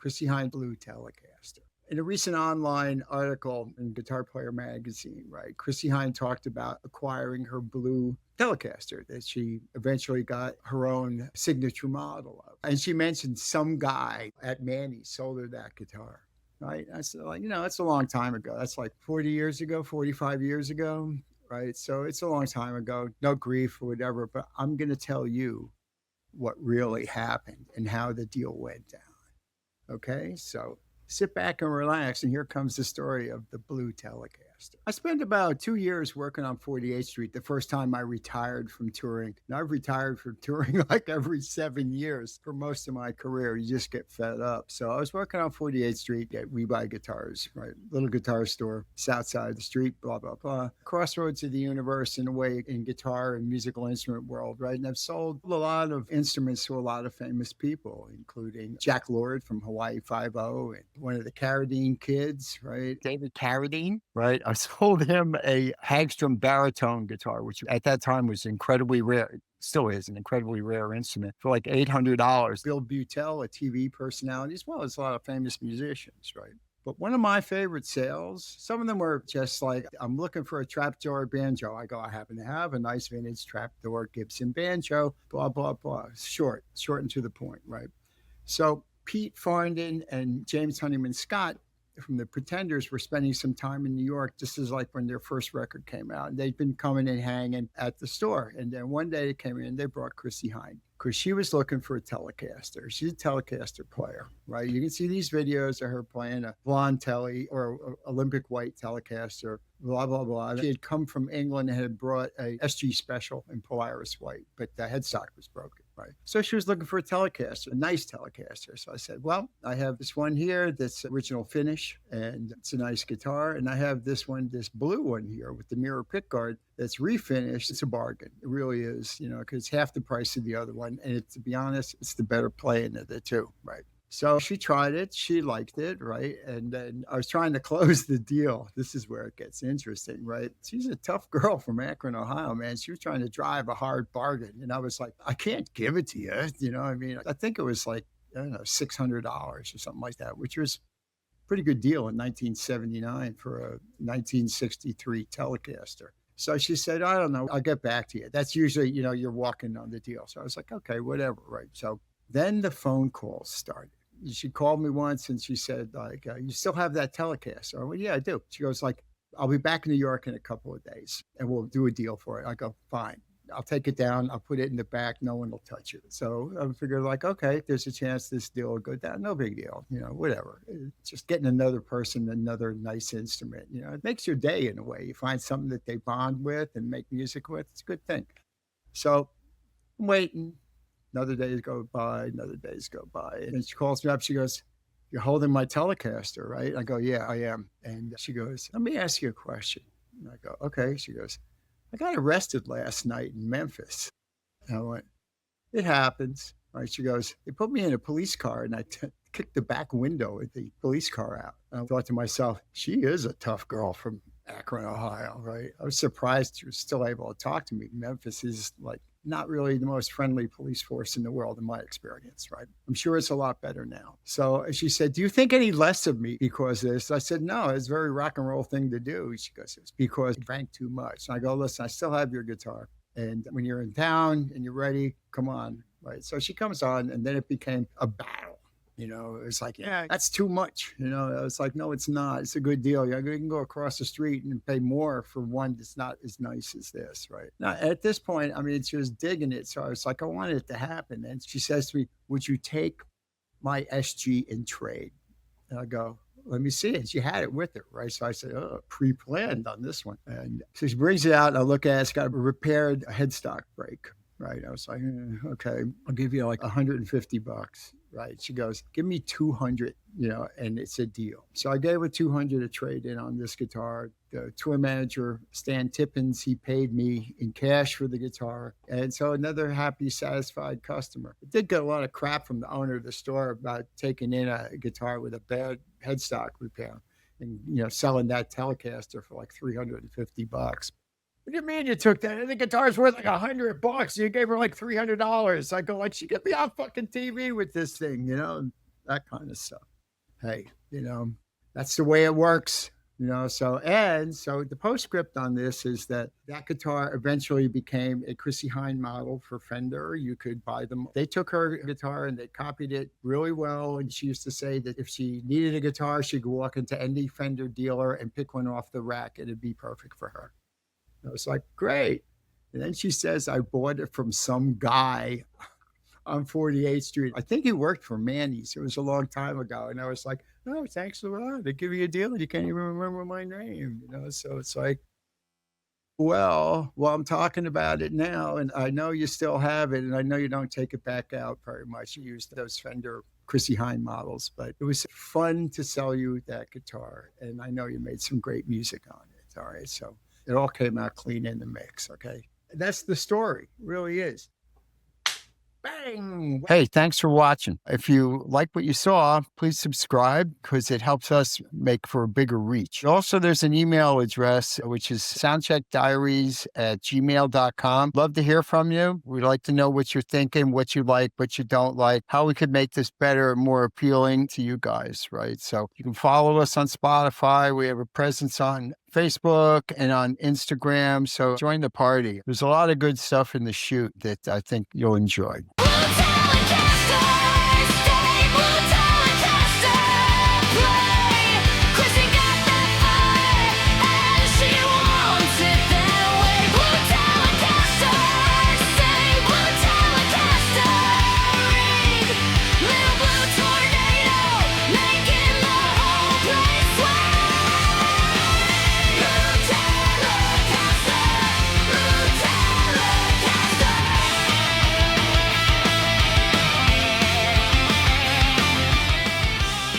Chrissie Hynde Blue Telecaster. In a recent online article in Guitar Player magazine, right, Chrissie Hynde talked about acquiring her blue Telecaster that she eventually got her own signature model of. And she mentioned some guy at Manny's sold her that guitar. Right. I said, like, it's a long time ago. That's like 40 years ago, 45 years ago. Right. So it's a long time ago. No grief or whatever. But I'm going to tell you what really happened and how the deal went down. Okay. So sit back and relax. And here comes the story of the Blue Telecaster. I spent about 2 years working on 48th Street the first time I retired from touring. And I've retired from touring like every 7 years for most of my career. You just get fed up. So I was working on 48th Street at We Buy Guitars, right? Little guitar store, south side of the street, blah, blah, blah. Crossroads of the universe in a way in guitar and musical instrument world, right? And I've sold a lot of instruments to a lot of famous people, including Jack Lord from Hawaii Five-O and one of the Carradine kids, right? David Carradine, right? I sold him a Hagstrom baritone guitar, which at that time was incredibly rare. It still is an incredibly rare instrument for like $800. Bill Butel, a TV personality, as well as a lot of famous musicians, right? But one of my favorite sales, some of them were just like, I'm looking for a trapdoor banjo. I go, I happen to have a nice vintage trapdoor Gibson banjo, blah, blah, blah. Short and to the point, right? So Pete Farndon and James Honeyman-Scott from the Pretenders were spending some time in New York. This is like when their first record came out. And they'd been coming and hanging at the store. And then one day they came in, they brought Chrissie Hynde because she was looking for a Telecaster. She's a Telecaster player, right? You can see these videos of her playing a blonde Tele or Olympic white Telecaster, blah, blah, blah. She had come from England and had brought a SG Special in Polaris white, but the headstock was broken. Right. So she was looking for a Telecaster, a nice Telecaster. So I said, well, I have this one here that's original finish and it's a nice guitar. And I have this one, this blue one here with the mirror pickguard that's refinished. It's a bargain. It really is, because it's half the price of the other one. And to be honest, it's the better playing of the two. Right. So she tried it. She liked it, right? And then I was trying to close the deal. This is where it gets interesting, right? She's a tough girl from Akron, Ohio, man. She was trying to drive a hard bargain. And I was like, I can't give it to you. I think it was like, I don't know, $600 or something like that, which was a pretty good deal in 1979 for a 1963 Telecaster. So she said, I don't know, I'll get back to you. That's usually, you're walking on the deal. So I was like, okay, whatever, right? So then the phone calls started. She called me once and she said, like, you still have that Telecaster? I went, yeah, I do. She goes, like, I'll be back in New York in a couple of days and we'll do a deal for it. I go, fine. I'll take it down. I'll put it in the back. No one will touch it. So I figured, like, okay, there's a chance this deal will go down. No big deal. Whatever. It's just getting another person, another nice instrument. It makes your day in a way. You find something that they bond with and make music with. It's a good thing. So I'm waiting. Another days go by, And she calls me up. She goes, you're holding my Telecaster, right? I go, yeah, I am. And she goes, let me ask you a question. And I go, okay. She goes, I got arrested last night in Memphis. And I went, it happens. Right? She goes, they put me in a police car and I kicked the back window of the police car out. And I thought to myself, she is a tough girl from Akron, Ohio, right? I was surprised she was still able to talk to me. Memphis is like not really the most friendly police force in the world in my experience, right? I'm sure it's a lot better now. So she said, do you think any less of me because of this? I said, no, it's a very rock and roll thing to do. She goes, it's because you drank too much. And I go, listen, I still have your guitar. And when you're in town and you're ready, come on, right? So she comes on and then it became a battle. It's like, yeah, that's too much. It's like, no, it's not. It's a good deal. You can go across the street and pay more for one that's not as nice as this, right? Now, at this point, she was digging it. So I was like, I wanted it to happen. And she says to me, would you take my SG in trade? And I go, let me see it. She had it with her, right? So I said, oh, pre-planned on this one. And so she brings it out and I look at it. It's got a repaired headstock brake, right? I was like, okay, I'll give you like $150. Right. She goes, give me 200, and it's a deal. So I gave her 200 to trade in on this guitar. The tour manager, Stan Tippins, he paid me in cash for the guitar. And so another happy, satisfied customer. I did get a lot of crap from the owner of the store about taking in a guitar with a bad headstock repair and, selling that Telecaster for like $350. What do you mean you took that? The guitar's worth like $100. You gave her like $300. I go, like, she get me on fucking TV with this thing, and that kind of stuff. hey, that's the way it works. So the postscript on this is that guitar eventually became a Chrissie Hynde model for Fender. You could buy them. They took her guitar and they copied it really well. And she used to say that if she needed a guitar, she could walk into any Fender dealer and pick one off the rack. It'd be perfect for her. I was like, great. And then she says, I bought it from some guy on 48th Street. I think he worked for Manny's. It was a long time ago. And I was like, oh, thanks a lot. They give you a deal and you can't even remember my name, So it's like, well, I'm talking about it now, and I know you still have it, and I know you don't take it back out very much. You use those Fender Chrissie Hynde models, but it was fun to sell you that guitar, and I know you made some great music on it. All right, so it all came out clean in the mix, okay? That's the story, it really is. Bang! Hey, thanks for watching. If you like what you saw, please subscribe because it helps us make for a bigger reach. Also, there's an email address, which is soundcheckdiaries@gmail.com. Love to hear from you. We'd like to know what you're thinking, what you like, what you don't like, how we could make this better and more appealing to you guys, right? So you can follow us on Spotify. We have a presence on Facebook and on Instagram. So join the party. There's a lot of good stuff in the shoot that I think you'll enjoy.